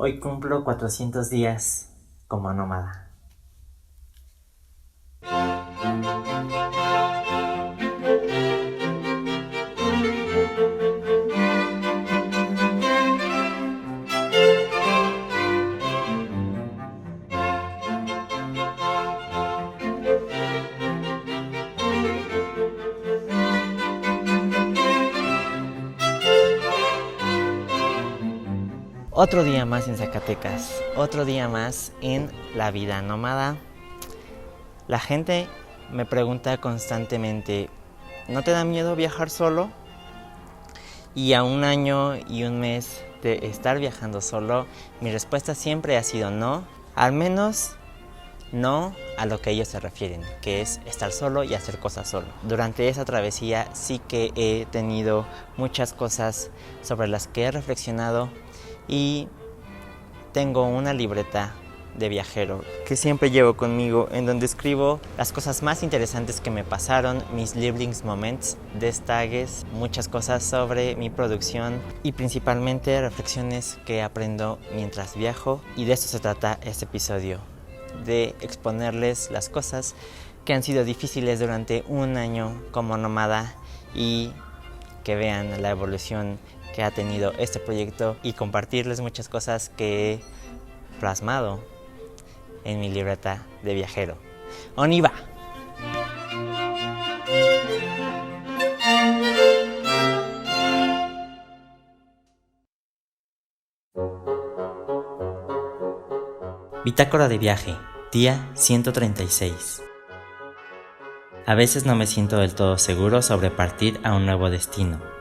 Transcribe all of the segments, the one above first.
Hoy cumplo 400 días como nómada. Otro día más en Zacatecas, otro día más en la vida nómada. La gente me pregunta constantemente, ¿no te da miedo viajar solo? Y a un año y un mes de estar viajando solo, mi respuesta siempre ha sido no, al menos no a lo que ellos se refieren, que es estar solo y hacer cosas solo. Durante esa travesía sí que he tenido muchas cosas sobre las que he reflexionado y tengo una libreta de viajero que siempre llevo conmigo, en donde escribo las cosas más interesantes que me pasaron, mis Lieblingsmoments, Destages, muchas cosas sobre mi producción y principalmente reflexiones que aprendo mientras viajo. Y de eso se trata este episodio, de exponerles las cosas que han sido difíciles durante un año como nómada y que vean la evolución que ha tenido este proyecto y compartirles muchas cosas que he plasmado en mi libreta de viajero. ¡On va! Bitácora de viaje, día 136. A veces no me siento del todo seguro sobre partir a un nuevo destino.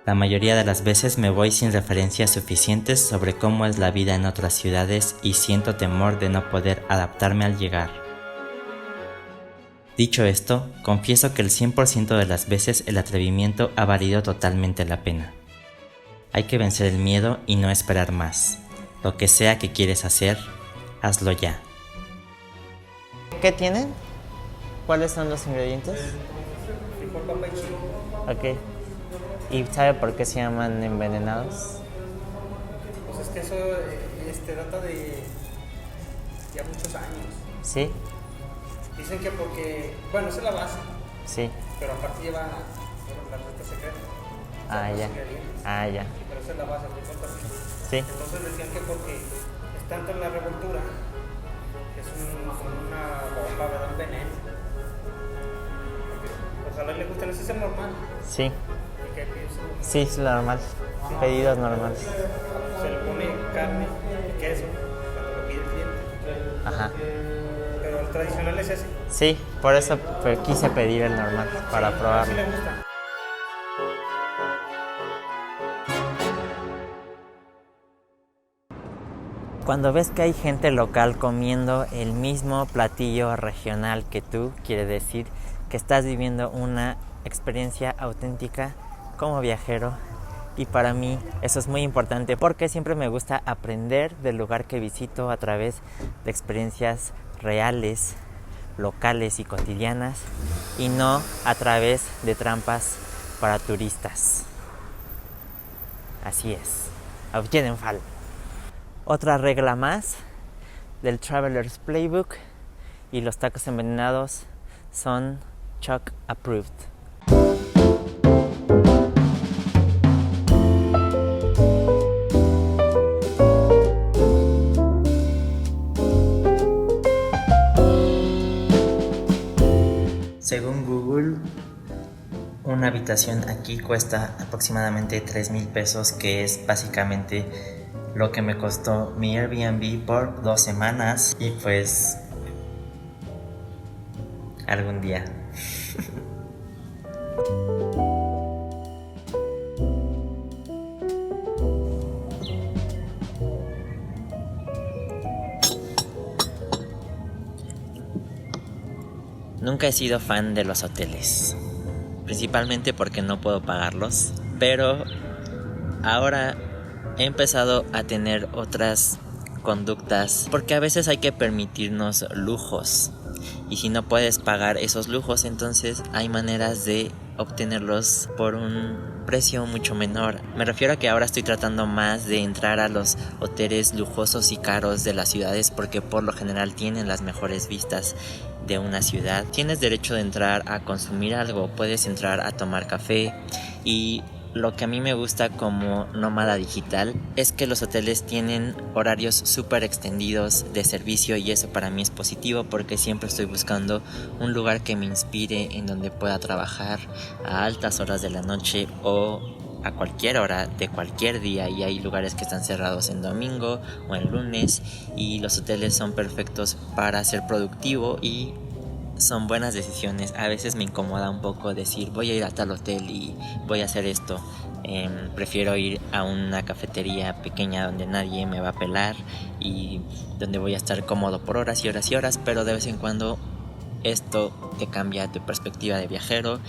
La mayoría de las veces me voy sin referencias suficientes sobre cómo es la vida en otras ciudades y siento temor de no poder adaptarme al llegar. Dicho esto, confieso que el 100% de las veces el atrevimiento ha valido totalmente la pena. Hay que vencer el miedo y no esperar más. Lo que sea que quieres hacer, hazlo ya. ¿Qué tienen? ¿Cuáles son los ingredientes? Frijol, papa y chile. Ok. ¿Y sabe por qué se llaman envenenados? Pues es que eso data de ya muchos años. ¿Sí? Dicen que porque, bueno, esa es la base, Sí. pero aparte lleva la receta secreta. O sea, Ah, los ya. ingredientes. Ah, ya. Pero esa es la base, frijol, papa y chile. Sí. Entonces decían que porque es tanto en la revoltura, que es como una bomba, ¿verdad? Un veneno. Ojalá le gusten, ese es el normal. Sí. ¿Y qué pides? Sí, es lo normal. Pedidos normales. Se le pone carne y queso cuando lo pide el cliente. Ajá. Pero el tradicional es ese. Sí, por eso quise pedir el normal, para Sí probarlo. le gusta. Cuando ves que hay gente local comiendo el mismo platillo regional que tú, quiere decir que estás viviendo una experiencia auténtica como viajero. Y para mí eso es muy importante porque siempre me gusta aprender del lugar que visito a través de experiencias reales, locales y cotidianas, y no a través de trampas para turistas. Así es. Auf jeden Fall. Otra regla más del Traveler's Playbook y los tacos envenenados son Chuck approved. Según Google, una habitación aquí cuesta aproximadamente 3,000 pesos, que es básicamente lo que me costó mi Airbnb por 2 semanas. Y pues algún día. Nunca he sido fan de los hoteles, principalmente porque no puedo pagarlos, pero ahora he empezado a tener otras conductas, porque a veces hay que permitirnos lujos, y si no puedes pagar esos lujos, entonces hay maneras de obtenerlos por un precio mucho menor. Me refiero a que ahora estoy tratando más de entrar a los hoteles lujosos y caros de las ciudades porque por lo general tienen las mejores vistas de una ciudad. Tienes derecho de entrar a consumir algo, puedes entrar a tomar café, y lo que a mí me gusta como nómada digital es que los hoteles tienen horarios súper extendidos de servicio, y eso para mí es positivo porque siempre estoy buscando un lugar que me inspire, en donde pueda trabajar a altas horas de la noche o a cualquier hora de cualquier día, y hay lugares que están cerrados en domingo o en lunes, y los hoteles son perfectos para ser productivo y son buenas decisiones. A veces me incomoda un poco decir voy a ir a tal hotel y voy a hacer esto. Prefiero ir a una cafetería pequeña donde nadie me va a pelar y donde voy a estar cómodo por horas y horas y horas, pero de vez en cuando esto te cambia tu perspectiva de viajero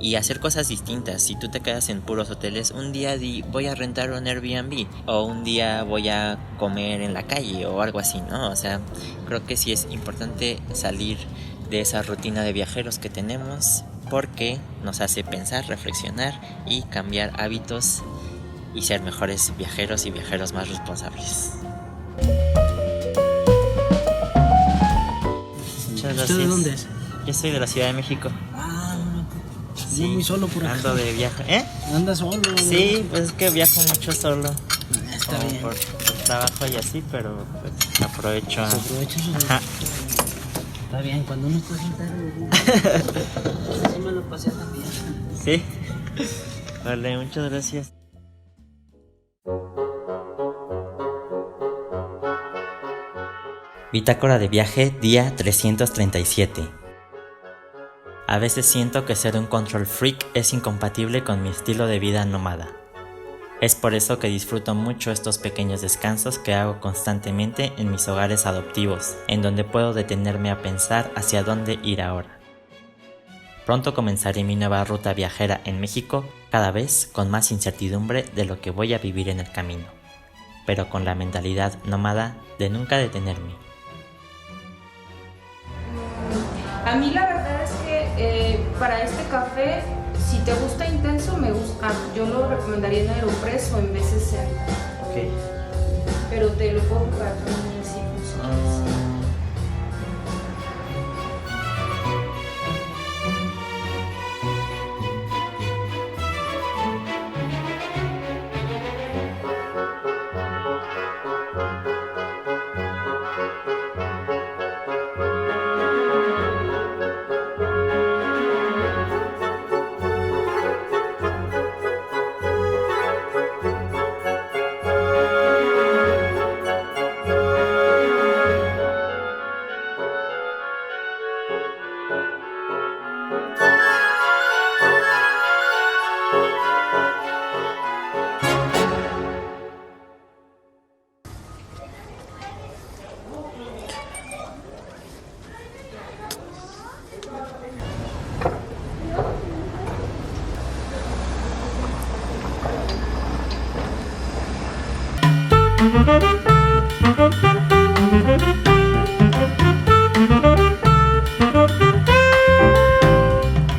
y hacer cosas distintas. Si tú te quedas en puros hoteles, un día voy a rentar un Airbnb, o un día voy a comer en la calle o algo así, ¿no? O sea, creo que sí es importante salir de esa rutina de viajeros que tenemos, porque nos hace pensar, reflexionar y cambiar hábitos y ser mejores viajeros y viajeros más responsables. Muchas gracias. ¿Usted de dónde es? Yo soy de la Ciudad de México. Sí, muy solo por acá. Ando de viaje. ¿Anda solo? Sí, pues es que viajo mucho solo. Está bien. Por trabajo y así, pero pues aprovecho. Aprovecho su... Ajá. Está bien, cuando uno está soltero, así me lo pasé también. Sí. Vale, muchas gracias. Bitácora de viaje, día 337. A veces siento que ser un control freak es incompatible con mi estilo de vida nómada. Es por eso que disfruto mucho estos pequeños descansos que hago constantemente en mis hogares adoptivos, en donde puedo detenerme a pensar hacia dónde ir ahora. Pronto comenzaré mi nueva ruta viajera en México, cada vez con más incertidumbre de lo que voy a vivir en el camino, pero con la mentalidad nómada de nunca detenerme. A mí la verdad es que para este café, si te gusta intenso, yo lo recomendaría en Aeropress o en B60. Ok. Pero te lo puedo preparar también así, pues, si quieres.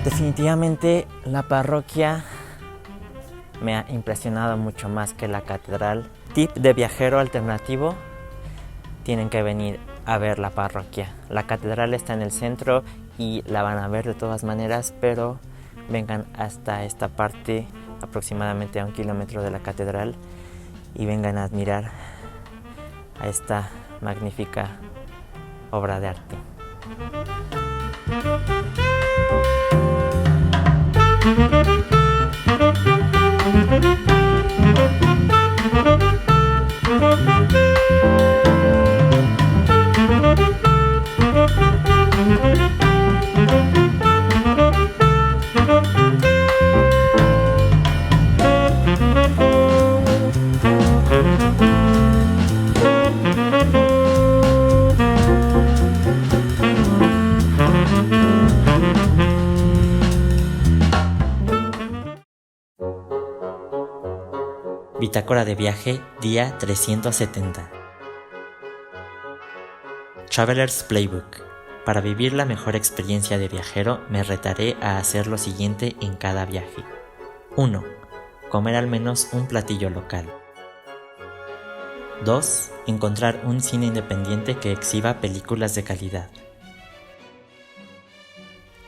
Definitivamente la parroquia me ha impresionado mucho más que la catedral. Tip de viajero alternativo: tienen que venir a ver la parroquia. La catedral está en el centro y la van a ver de todas maneras, pero vengan hasta esta parte, aproximadamente a 1 kilómetro de la catedral, y vengan a admirar a esta magnífica obra de arte. Bitácora de viaje, día 370. Traveler's Playbook. Para vivir la mejor experiencia de viajero, me retaré a hacer lo siguiente en cada viaje. 1. Comer al menos un platillo local. 2. Encontrar un cine independiente que exhiba películas de calidad.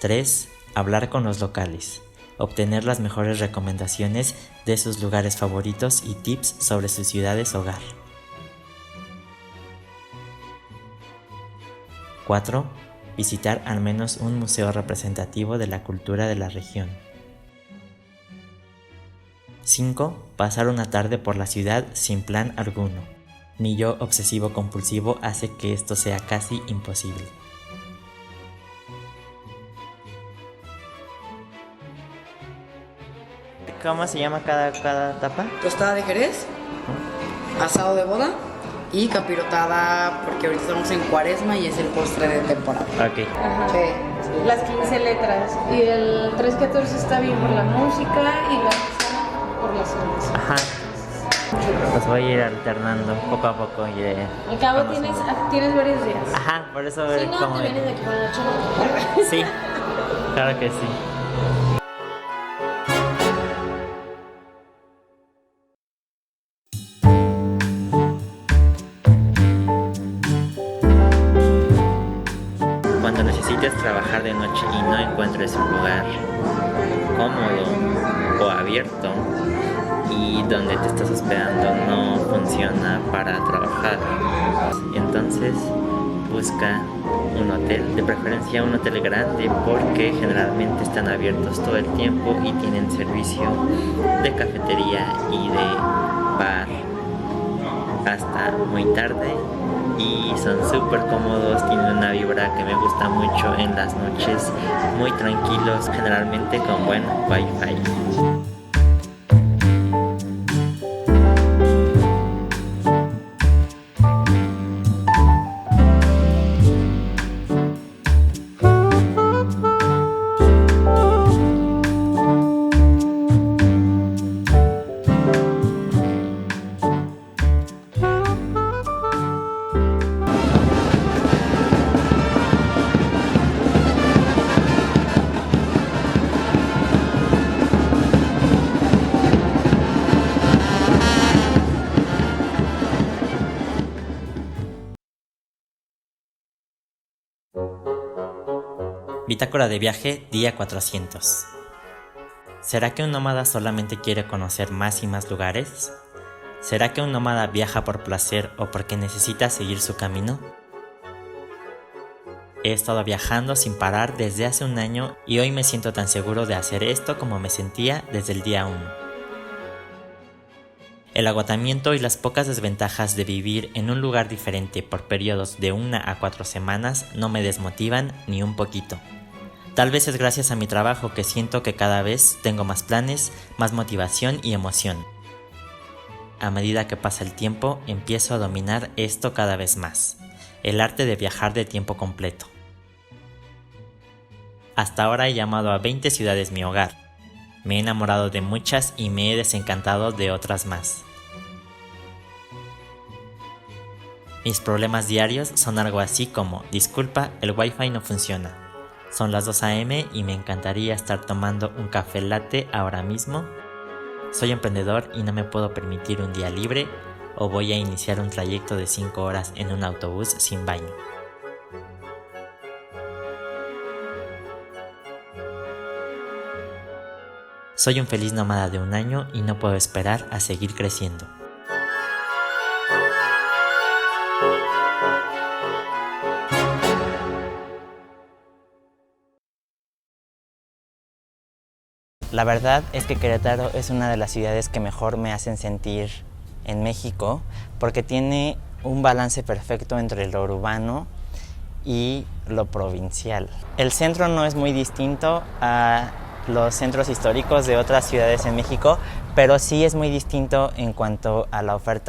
3. Hablar con los locales. Obtener las mejores recomendaciones de sus lugares favoritos y tips sobre sus ciudades hogar. 4. Visitar al menos un museo representativo de la cultura de la región. 5. Pasar una tarde por la ciudad sin plan alguno. Mi yo obsesivo compulsivo hace que esto sea casi imposible. ¿Cómo se llama cada etapa? Tostada de Jerez, asado de boda y capirotada, porque ahorita estamos en Cuaresma y es el postre de temporada. Ok. Ajá. Sí. Las 15 letras. Y el 314 está bien por la música y la misa por la cerveza. Ajá. Pues voy a ir alternando poco a poco. Iré Al cabo conociendo. tienes varios días. Ajá, por eso Si no, como... te vienes de aquí para la chamba. Sí, claro que sí. Cuando necesites trabajar de noche y no encuentres un lugar cómodo o abierto y donde te estás hospedando no funciona para trabajar, entonces busca un hotel, de preferencia un hotel grande, porque generalmente están abiertos todo el tiempo y tienen servicio de cafetería y de bar hasta muy tarde y son súper cómodos, tienen una vibra que me gusta mucho en las noches, muy tranquilos, generalmente con buen wifi. Bitácora de viaje, día 400. ¿Será que un nómada solamente quiere conocer más y más lugares? ¿Será que un nómada viaja por placer o porque necesita seguir su camino? He estado viajando sin parar desde hace un año y hoy me siento tan seguro de hacer esto como me sentía desde el día 1. El agotamiento y las pocas desventajas de vivir en un lugar diferente por periodos de 1 a 4 semanas no me desmotivan ni un poquito. Tal vez es gracias a mi trabajo que siento que cada vez tengo más planes, más motivación y emoción. A medida que pasa el tiempo, empiezo a dominar esto cada vez más, el arte de viajar de tiempo completo. Hasta ahora he llamado a 20 ciudades mi hogar. Me he enamorado de muchas y me he desencantado de otras más. Mis problemas diarios son algo así como: disculpa, el wifi no funciona. Son las 2 AM y me encantaría estar tomando un café latte ahora mismo. Soy emprendedor y no me puedo permitir un día libre, o voy a iniciar un trayecto de 5 horas en un autobús sin baño. Soy un feliz nómada de 1 año y no puedo esperar a seguir creciendo. La verdad es que Querétaro es una de las ciudades que mejor me hacen sentir en México, porque tiene un balance perfecto entre lo urbano y lo provincial. El centro no es muy distinto a los centros históricos de otras ciudades en México, pero sí es muy distinto en cuanto a la oferta